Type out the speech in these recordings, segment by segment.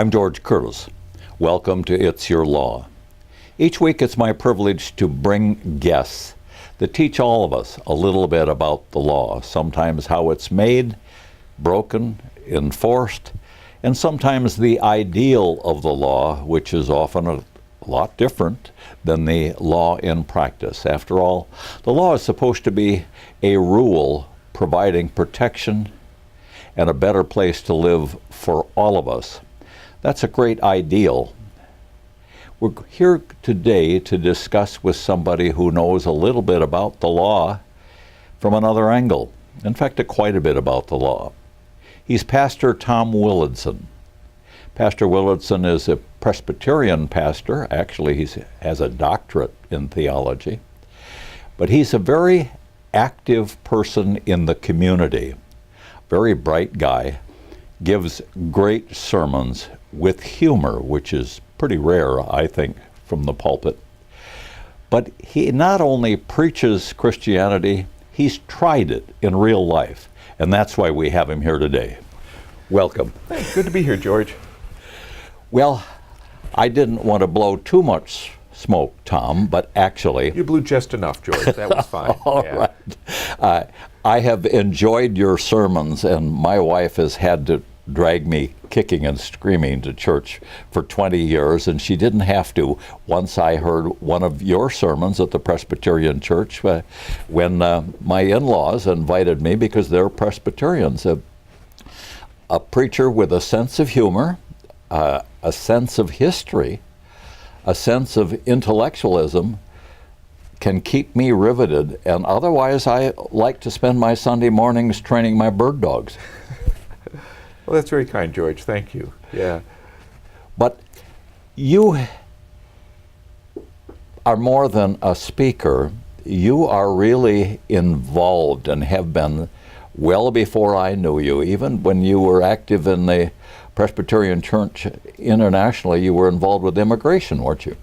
I'm George Curtis. Welcome to It's Your Law. Each week it's my privilege to bring guests that teach all of us a little bit about the law, sometimes how it's made, broken, enforced, and sometimes the ideal of the law, which is often a lot different than the law in practice. After all, the law is supposed to be a rule providing protection and a better place to live for all of us. That's a great ideal. We're here today to discuss with somebody who knows a little bit about the law from another angle. In fact, quite a bit about the law. He's Pastor Tom Willadsen. Pastor Willadsen is a Presbyterian pastor. Actually, he has a doctorate in theology. But he's a very active person in the community. Very bright guy. Gives great sermons with humor, which is pretty rare, I think, from the pulpit. But he not only preaches Christianity, he's tried it in real life. And that's why we have him here today. Welcome. Thanks. Good to be here, George. Well, I didn't want to blow too much smoke, Tom, but actually... You blew just enough, George. That was fine. All right. I have enjoyed your sermons, and my wife has had to drag me kicking and screaming to church for 20 years, and she didn't have to once I heard one of your sermons at the Presbyterian Church when my in-laws invited me because they're Presbyterians. A preacher with a sense of humor, a sense of history, a sense of intellectualism can keep me riveted, and otherwise I like to spend my Sunday mornings training my bird dogs. Well, that's very kind, George. Thank you. Yeah. But you are more than a speaker. You are really involved and have been well before I knew you. Even when you were active in the Presbyterian Church internationally, you were involved with immigration, weren't you?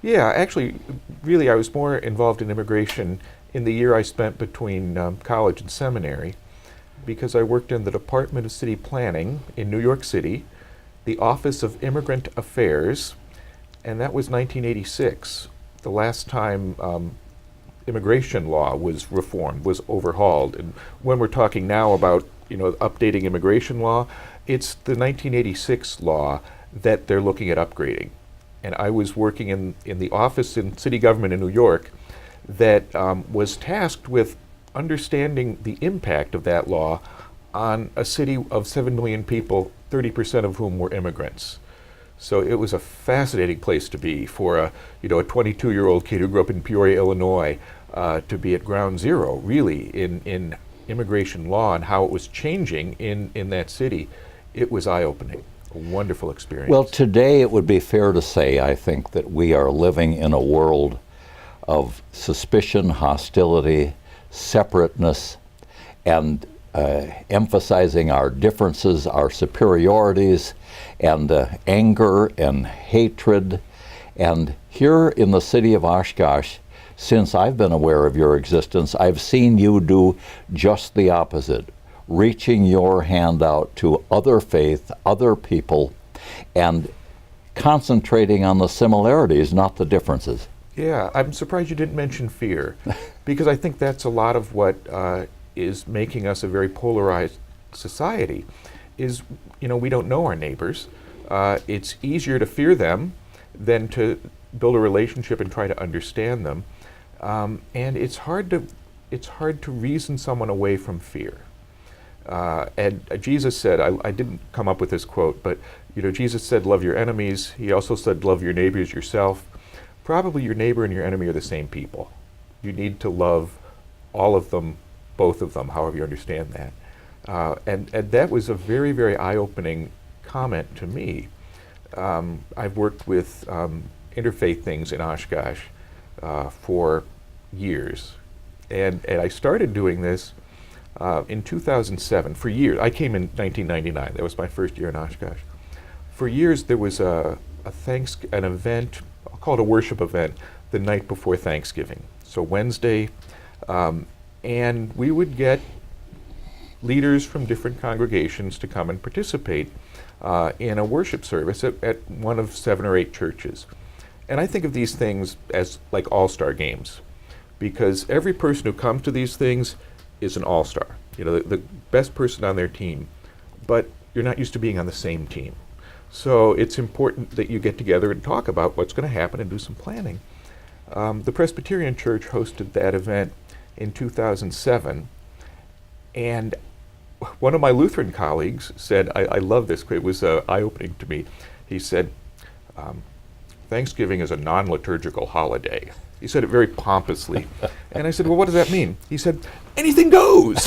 Yeah, actually, really, I was more involved in immigration in the year I spent between college and seminary, because I worked in the Department of City Planning in New York City, the Office of Immigrant Affairs, and that was 1986, the last time immigration law was reformed, was overhauled. And when we're talking now about, updating immigration law, it's the 1986 law that they're looking at upgrading. And I was working in the office in city government in New York that was tasked with understanding the impact of that law on a city of 7 million people, 30% of whom were immigrants. So it was a fascinating place to be for a 22-year-old kid who grew up in Peoria, Illinois, to be at ground zero, really, in immigration law and how it was changing in that city. It was eye-opening. A wonderful experience. Well, today it would be fair to say, I think, that we are living in a world of suspicion, hostility, separateness, and emphasizing our differences, our superiorities, and anger and hatred. And here in the city of Oshkosh, since I've been aware of your existence, I've seen you do just the opposite, reaching your hand out to other faith, other people, and concentrating on the similarities, not the differences. Yeah, I'm surprised you didn't mention fear, because I think that's a lot of what is making us a very polarized society, is, we don't know our neighbors. It's easier to fear them than to build a relationship and try to understand them. And it's hard to reason someone away from fear. And Jesus said, I didn't come up with this quote, but Jesus said, love your enemies. He also said, love your neighbors yourself. Probably your neighbor and your enemy are the same people. You need to love all of them, both of them, however you understand that. And that was a very, very eye-opening comment to me. I've worked with interfaith things in Oshkosh for years. And I started doing this in 2007, for years. I came in 1999. That was my first year in Oshkosh. For years, there was an event, I'll call it a worship event, the night before Thanksgiving. So Wednesday, and we would get leaders from different congregations to come and participate in a worship service at one of 7 or 8 churches. And I think of these things as like all-star games, because every person who comes to these things is an all-star, the best person on their team, but you're not used to being on the same team. So it's important that you get together and talk about what's going to happen and do some planning. The Presbyterian Church hosted that event in 2007, and one of my Lutheran colleagues said, I love this, it was eye-opening to me. He said, Thanksgiving is a non-liturgical holiday. He said it very pompously. And I said, well, what does that mean? He said, anything goes.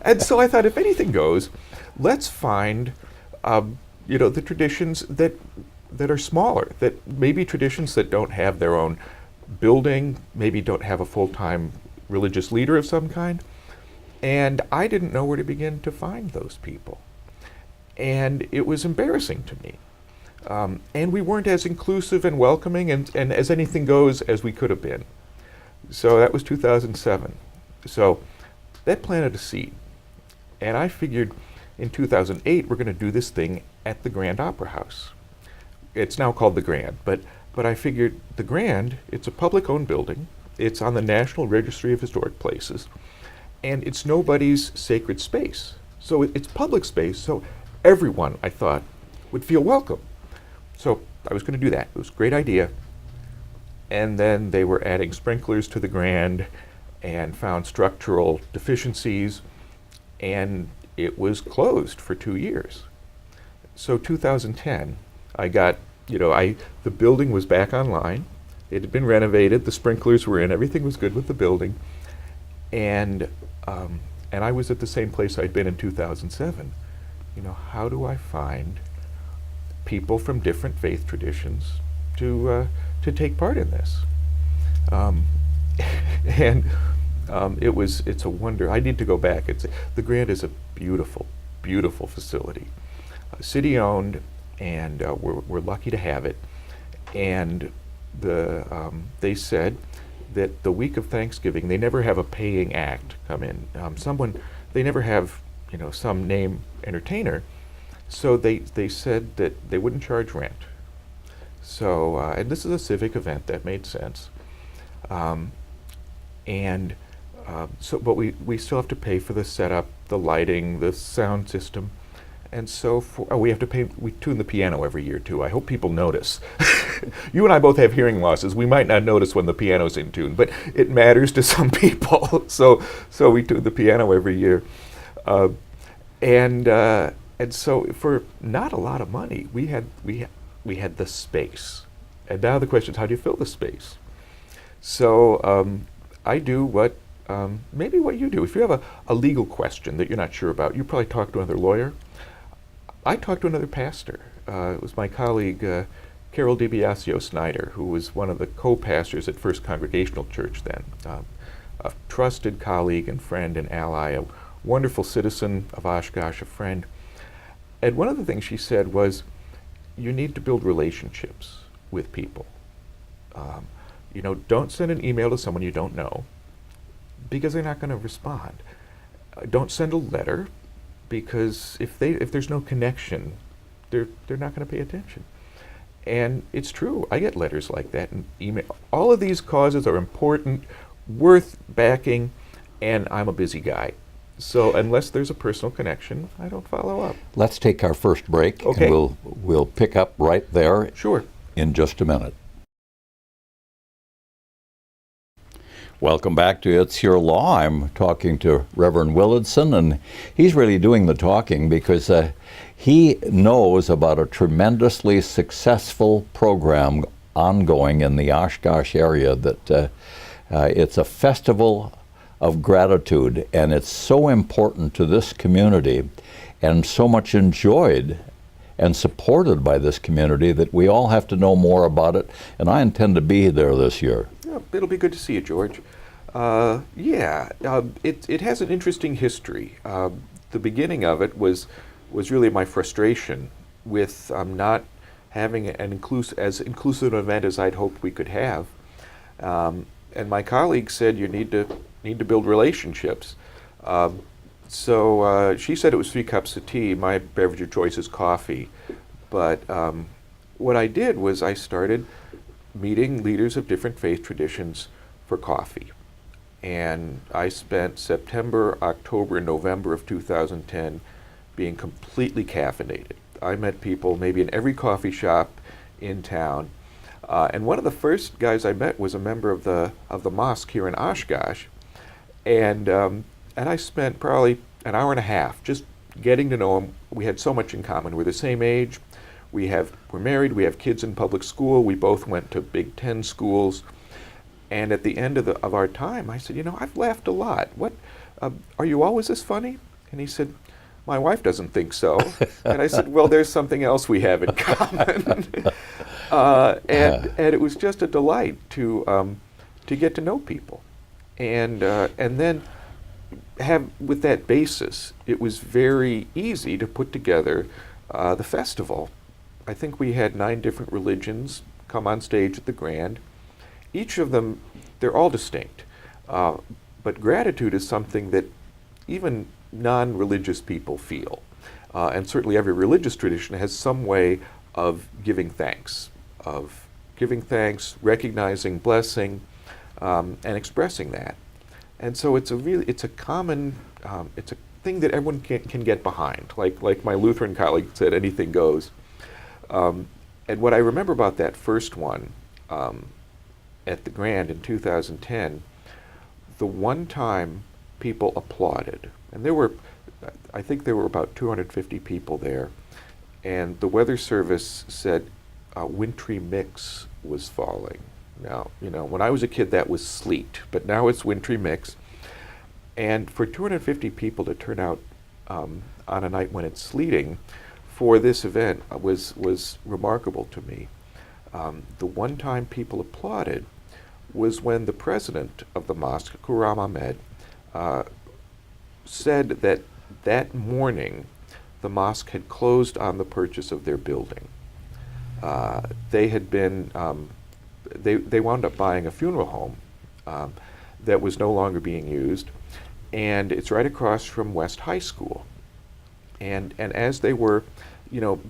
And so I thought, if anything goes, let's find the traditions that are smaller, that maybe traditions that don't have their own building, maybe don't have a full-time religious leader of some kind. And I didn't know where to begin to find those people. And it was embarrassing to me. And we weren't as inclusive and welcoming and as anything goes as we could have been. So that was 2007. So that planted a seed. And I figured in 2008 we're going to do this thing at the Grand Opera House. It's now called the Grand, but I figured the Grand, it's a public-owned building. It's on the National Registry of Historic Places. And it's nobody's sacred space. So it's public space, so everyone, I thought, would feel welcome. So I was going to do that. It was a great idea. And then they were adding sprinklers to the Grand and found structural deficiencies, and it was closed for 2 years. So 2010, I got, the building was back online. It had been renovated, the sprinklers were in, everything was good with the building. And I was at the same place I'd been in 2007. How do I find people from different faith traditions to take part in this? It's a wonder. I need to go back. The Grand is a beautiful, beautiful facility, city owned, and we're lucky to have it. And they said that the week of Thanksgiving, they never have a paying act come in. They never have, some name entertainer. So they said that they wouldn't charge rent. So, and this is a civic event, that made sense. But we still have to pay for the setup, the lighting, the sound system. And so we have to pay, we tune the piano every year too. I hope people notice. You and I both have hearing losses. We might not notice when the piano's in tune, but it matters to some people. So we tune the piano every year. And so for not a lot of money, we had the space. And now the question is, how do you fill the space? So I do what maybe what you do. If you have a legal question that you're not sure about, you probably talk to another lawyer. I talked to another pastor. It was my colleague, Carol DiBiasio Snyder, who was one of the co-pastors at First Congregational Church then. A trusted colleague and friend and ally, a wonderful citizen of Oshkosh, a friend. And one of the things she said was, you need to build relationships with people. Don't send an email to someone you don't know, because they're not going to respond. Don't send a letter, because if there's no connection, they're not going to pay attention. And it's true. I get letters like that and email. All of these causes are important, worth backing, and I'm a busy guy. So unless there's a personal connection, I don't follow up. Let's take our first break, okay. And we'll pick up right there. Sure. In just a minute. Welcome back to It's Your Law. I'm talking to Reverend Willadsen, and he's really doing the talking because he knows about a tremendously successful program ongoing in the Oshkosh area that it's a festival of gratitude, and it's so important to this community and so much enjoyed and supported by this community that we all have to know more about it, and I intend to be there this year. Yeah, it'll be good to see you, George. It has an interesting history. The beginning of it was really my frustration with not having as inclusive an event as I'd hoped we could have. And my colleague said, you need to build relationships. So she said it was 3 cups of tea. My beverage of choice is coffee. But what I did was I started meeting leaders of different faith traditions for coffee. And I spent September, October, and November of 2010 being completely caffeinated. I met people maybe in every coffee shop in town. And one of the first guys I met was a member of the mosque here in Oshkosh. And I spent probably an hour and a half just getting to know him. We had so much in common. We're the same age. We're married. We have kids in public school. We both went to Big Ten schools. And at the end of our time, I said, I've laughed a lot. What, are you always this funny? And he said, my wife doesn't think so. And I said, well, there's something else we have in common. And it was just a delight to get to know people. And then with that basis, it was very easy to put together the festival. I think we had 9 different religions come on stage at the Grand. Each of them, they're all distinct. But gratitude is something that even non-religious people feel. And certainly every religious tradition has some way of giving thanks, recognizing, blessing, and expressing that. And so it's a common, it's a thing that everyone can get behind. Like my Lutheran colleague said, anything goes. And what I remember about that first one at the Grand in 2010, the one time people applauded, and I think there were about 250 people there, and the weather service said a wintry mix was falling. Now, when I was a kid that was sleet, but now it's wintry mix. And for 250 people to turn out on a night when it's sleeting for this event was remarkable to me. The one time people applauded was when the president of the mosque, Khurram Ahmed, said that morning the mosque had closed on the purchase of their building. They had been they wound up buying a funeral home that was no longer being used, and it's right across from West High School. And as they were,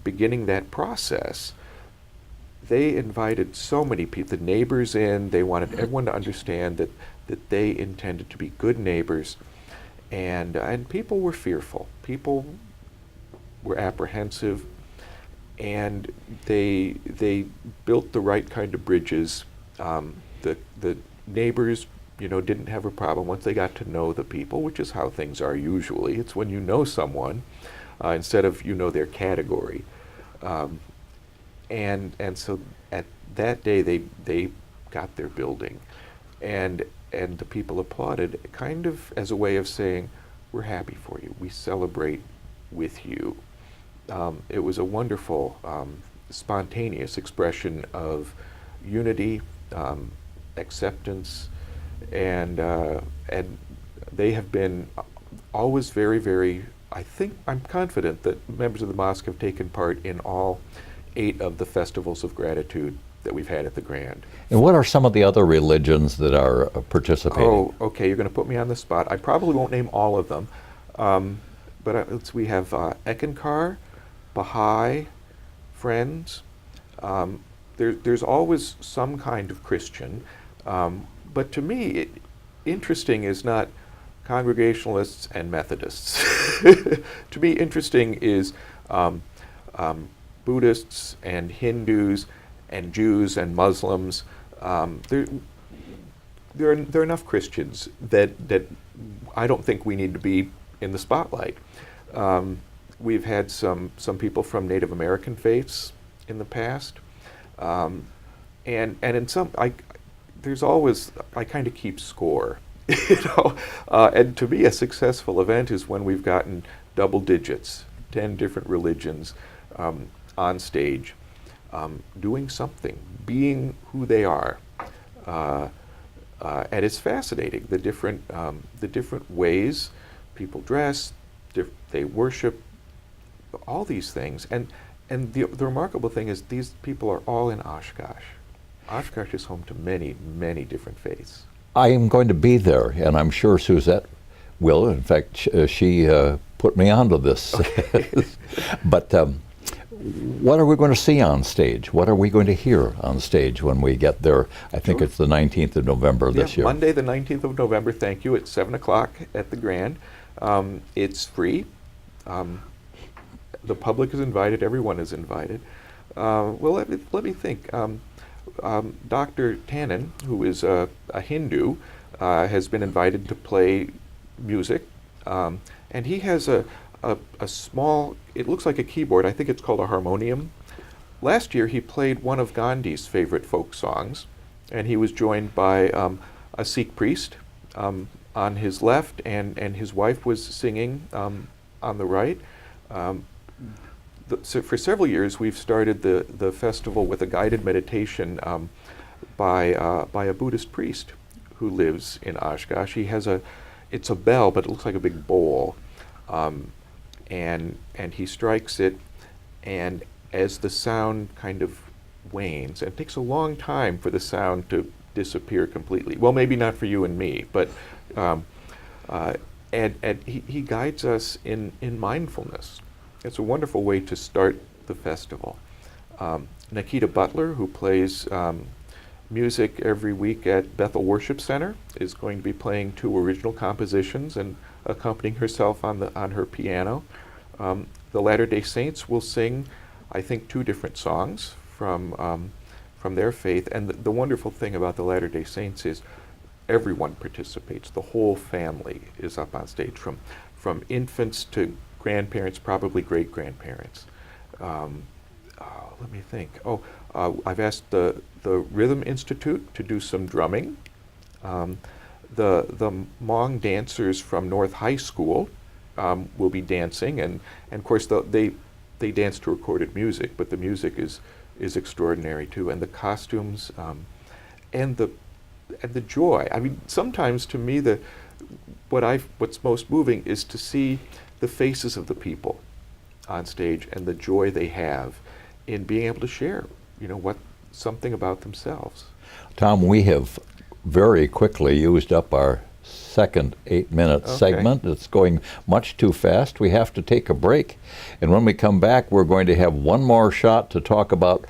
beginning that process, they invited so many people, the neighbors in. They wanted everyone to understand that they intended to be good neighbors, and people were fearful. People were apprehensive. And they built the right kind of bridges. The neighbors, didn't have a problem once they got to know the people, which is how things are usually. It's when you know someone instead of their category. And so at that day they got their building, and the people applauded, kind of as a way of saying, we're happy for you. We celebrate with you. It was a wonderful, spontaneous expression of unity, acceptance, and they have been always very, very. I'm confident that members of the mosque have taken part in all 8 of the festivals of gratitude that we've had at the Grand. And what are some of the other religions that are participating? Oh, okay, you're going to put me on the spot. I probably won't name all of them, but we have Ekankar, Baha'i, Friends. There's always some kind of Christian, but to me, interesting is not Congregationalists and Methodists. To me, interesting is Buddhists and Hindus and Jews and Muslims. There are enough Christians that I don't think we need to be in the spotlight. We've had some people from Native American faiths in the past, and in some there's always I kind of keep score, and to me a successful event is when we've gotten double digits, 10 different religions on stage, doing something, being who they are, and it's fascinating the different ways people dress, they worship. All these things, and the remarkable thing is these people are all in Oshkosh. Oshkosh is home to many, many different faiths. I am going to be there, and I'm sure Suzette Will, in fact, she put me onto this. But what are we going to see on stage? What are we going to hear on stage when we get there? I think it's the 19th of November this year. Monday, the 19th of November, thank you, at 7 o'clock at the Grand. It's free. The public is invited. Everyone is invited. Well, let me think. Dr. Tannen, who is a Hindu, has been invited to play music. And he has a small, it looks like a keyboard. I think it's called a harmonium. Last year he played one of Gandhi's favorite folk songs, and he was joined by a Sikh priest on his left, and his wife was singing on the right. So for several years we've started the festival with a guided meditation by a Buddhist priest who lives in Oshkosh. He has it's a bell, but it looks like a big bowl. And he strikes it, and as the sound kind of wanes, and it takes a long time for the sound to disappear completely. Well, maybe not for you and me, but and he guides us in mindfulness. It's a wonderful way to start the festival. Nikita Butler, who plays music every week at Bethel Worship Center, is going to be playing 2 original compositions and accompanying herself on her piano. The Latter-day Saints will sing, I think, 2 different songs from their faith. And the wonderful thing about the Latter-day Saints is everyone participates. The whole family is up on stage, from infants to grandparents, probably great-grandparents. Let me think. I've asked the Rhythm Institute to do some drumming. The Hmong dancers from North High School will be dancing, and of course they dance to recorded music, but the music is extraordinary too, and the costumes and the joy. I mean, sometimes to me what's most moving is to see the faces of the people on stage and the joy they have in being able to share, something about themselves. Tom, we have very quickly used up our second 8-minute segment. It's going much too fast. We have to take a break. And when we come back, we're going to have one more shot to talk about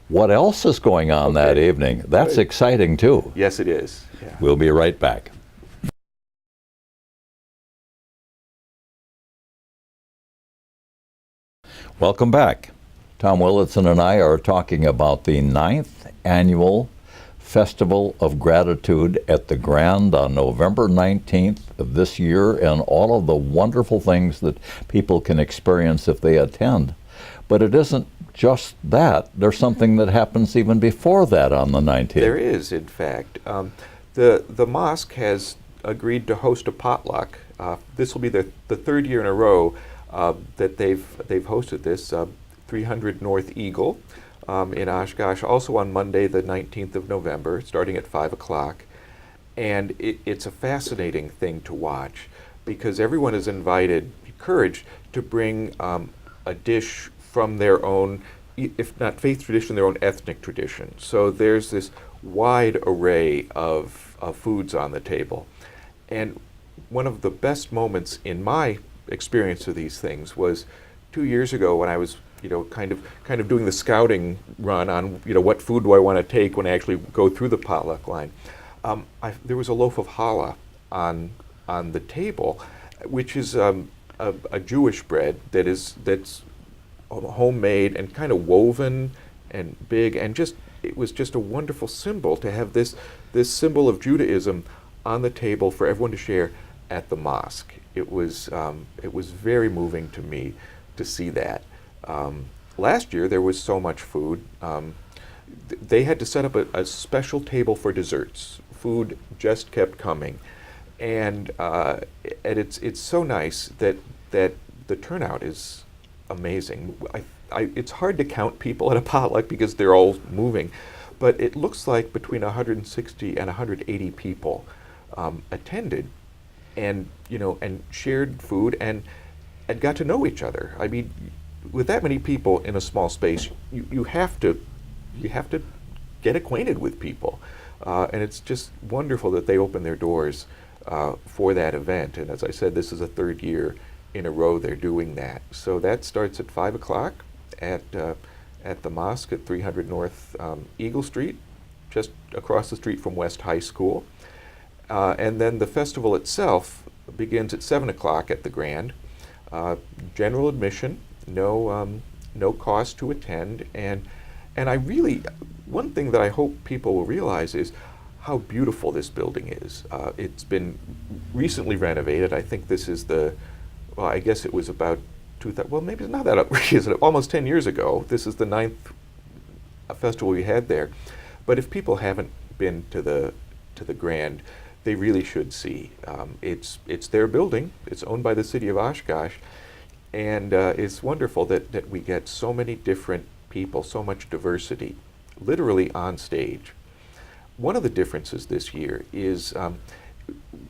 what else is going on that evening. That's exciting too. Yes, it is. Yeah. We'll be right back. Welcome back. Tom Willadsen and I are talking about the 9th annual Festival of Gratitude at the Grand on November 19th of this year, and all of the wonderful things that people can experience if they attend. But it isn't just that. There's something that happens even before that on the 19th. There is, in fact. The mosque has agreed to host a potluck. This will be the 3rd year in a row that they've hosted this. 300 North Eagle in Oshkosh, also on Monday the 19th of November, starting at 5 o'clock. And it's a fascinating thing to watch, because everyone is encouraged to bring a dish from their own, if not faith tradition, their own ethnic tradition. So there's this wide array of foods on the table. And one of the best moments in my experience of these things was 2 years ago when I was kind of doing the scouting run on what food do I want to take when I actually go through the potluck line. There was a loaf of challah on the table, which is a Jewish bread that's homemade and kind of woven and big, and it was just a wonderful symbol to have this symbol of Judaism on the table for everyone to share at the mosque. It was very moving to me to see that. Last year there was so much food. They had to set up a special table for desserts. Food just kept coming, and it's so nice that the turnout is amazing. It's hard to count people at a potluck because they're all moving, but it looks like between 160 and 180 people attended, and shared food and got to know each other. I mean, with that many people in a small space, you have to get acquainted with people, and it's just wonderful that they open their doors for that event. And as I said, this is a third year in a row they're doing that. So that starts at 5 o'clock at the mosque at 300 North Eagle Street, just across the street from West High School. And then the festival itself begins at 7 o'clock at the Grand. General admission, no cost to attend, and I really, one thing that I hope people will realize is how beautiful this building is. It's been recently renovated. I think this is well, I guess it was about 2000, well, maybe it's not that recent, almost 10 years ago. This is the 9th festival we had there. But if people haven't been to the Grand, they really should see. It's their building. It's owned by the city of Oshkosh, and it's wonderful that we get so many different people, so much diversity, literally on stage. One of the differences this year is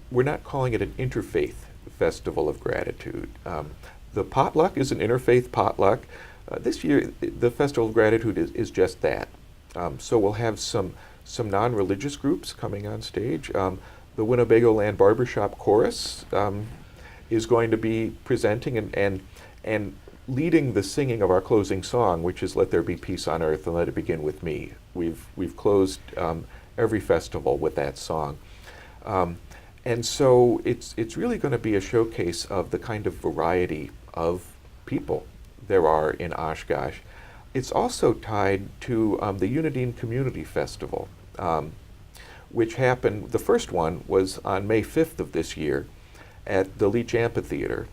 we're not calling it an interfaith festival of gratitude. The potluck is an interfaith potluck. This year, the Festival of Gratitude is just that. So we'll have some non-religious groups coming on stage. The Winnebago Land Barbershop Chorus is going to be presenting and leading the singing of our closing song, which is "Let There Be Peace on Earth and Let It Begin with Me." We've closed every festival with that song. And so it's really going to be a showcase of the kind of variety of people there are in Oshkosh. It's also tied to the Unadine Community Festival, which happened, the first one was on May 5th of this year at the Leach Amphitheater.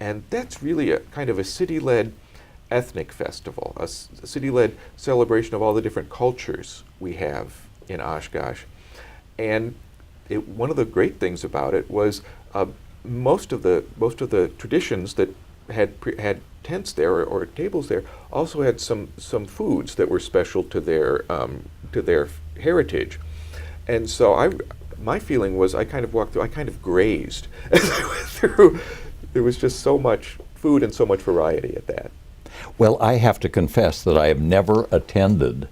And that's really a kind of a city-led ethnic festival, a city-led celebration of all the different cultures we have in Oshkosh. And one of the great things about it was most of the traditions that had tents there or tables there also had some foods that were special to their heritage. And so my feeling was I kind of walked through, I kind of grazed as I went through. There was just so much food and so much variety at that. Well, I have to confess that I have never attended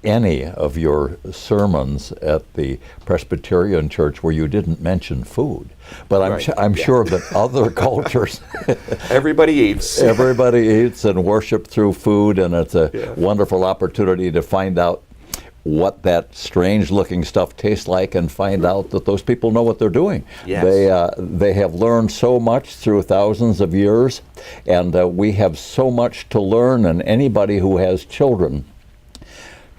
any of your sermons at the Presbyterian Church where you didn't mention food. But I'm sure that other cultures... Everybody eats. Everybody eats and worship through food, and it's a wonderful opportunity to find out what that strange-looking stuff tastes like and find out that those people know what they're doing. Yes. They have learned so much through thousands of years, and we have so much to learn, and anybody who has children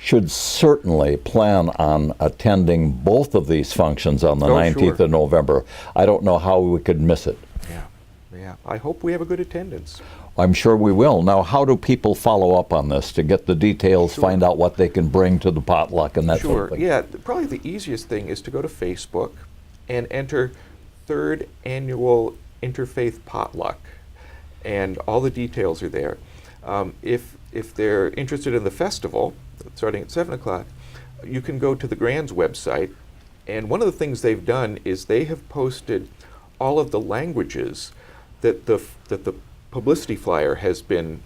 should certainly plan on attending both of these functions on the 19th of November. I don't know how we could miss it. Yeah. I hope we have a good attendance. I'm sure we will. Now, how do people follow up on this to get the details, find out what they can bring to the potluck and that sort of thing? Yeah, probably the easiest thing is to go to Facebook and enter Third Annual Interfaith Potluck, and all the details are there. If they're interested in the festival, starting at 7 o'clock, you can go to the Grand's website, and one of the things they've done is they have posted all of the languages that the publicity flyer has been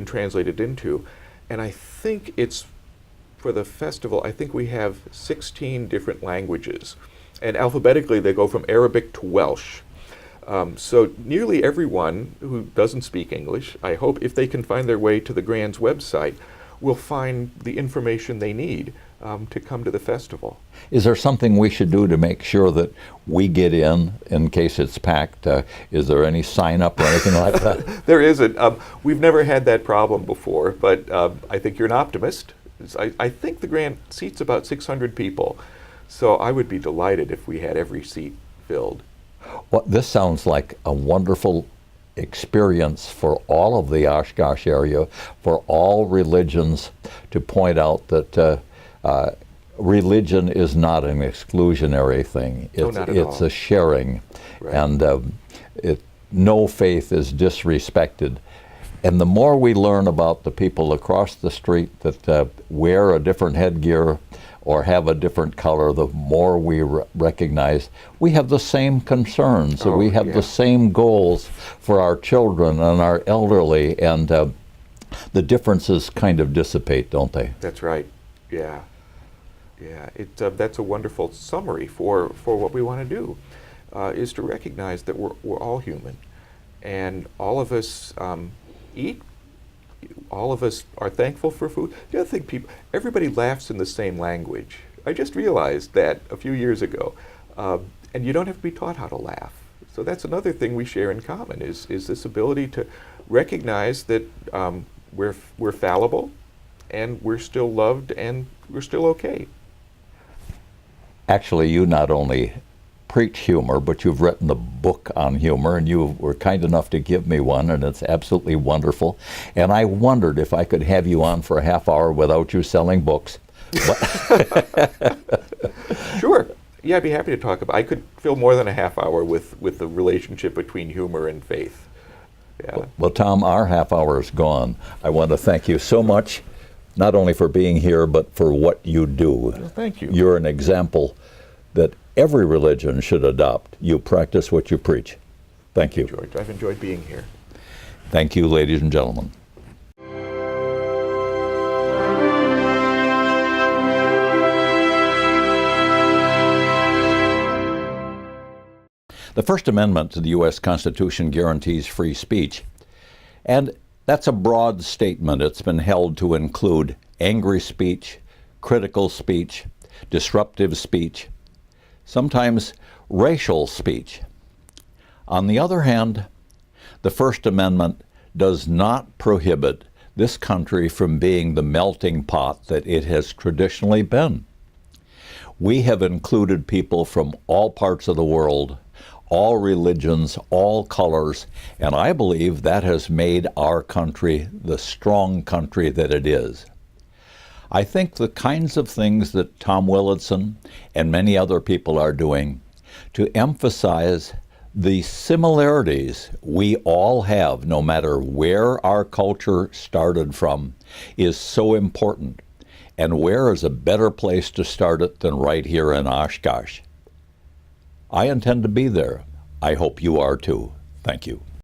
translated into, and I think it's for the festival. I think we have 16 different languages, and alphabetically they go from Arabic to Welsh. So nearly everyone who doesn't speak English, I hope, if they can find their way to the Grand's website, will find the information they need to come to the festival. Is there something we should do to make sure that we get in case it's packed? Is there any sign up or anything like that? There isn't. We've never had that problem before, but I think you're an optimist. I think the Grand seats about 600 people, so I would be delighted if we had every seat filled. Well, this sounds like a wonderful experience for all of the Oshkosh area, for all religions, to point out that religion is not an exclusionary thing. It's a sharing, and no faith is disrespected. And the more we learn about the people across the street that wear a different headgear or have a different color, the more we recognize we have the same concerns, we have the same goals for our children and our elderly, and the differences kind of dissipate, don't they? That's right, yeah. Yeah, that's a wonderful summary for what we want to do, is to recognize that we're all human, and all of us eat. All of us are thankful for food. The other thing, everybody laughs in the same language. I just realized that a few years ago, and you don't have to be taught how to laugh. So that's another thing we share in common is this ability to recognize that we're fallible, and we're still loved, and we're still okay. Actually, you not only preach humor, but you've written a book on humor, and you were kind enough to give me one, and it's absolutely wonderful. And I wondered if I could have you on for a half hour without you selling books. Sure. Yeah, I'd be happy to talk about. I could fill more than a half hour with the relationship between humor and faith. Yeah. Well, Tom, our half hour is gone. I want to thank you so much, not only for being here, but for what you do. Well, thank you. You're an example that every religion should adopt. You practice what you preach. Thank you. George, I've enjoyed being here. Thank you, ladies and gentlemen. The First Amendment to the U.S. Constitution guarantees free speech, and that's a broad statement. It's been held to include angry speech, critical speech, disruptive speech, sometimes racial speech. On the other hand, the First Amendment does not prohibit this country from being the melting pot that it has traditionally been. We have included people from all parts of the world, all religions, all colors, and I believe that has made our country the strong country that it is. I think the kinds of things that Tom Willadsen and many other people are doing to emphasize the similarities we all have, no matter where our culture started from, is so important. And where is a better place to start it than right here in Oshkosh? I intend to be there. I hope you are too. Thank you.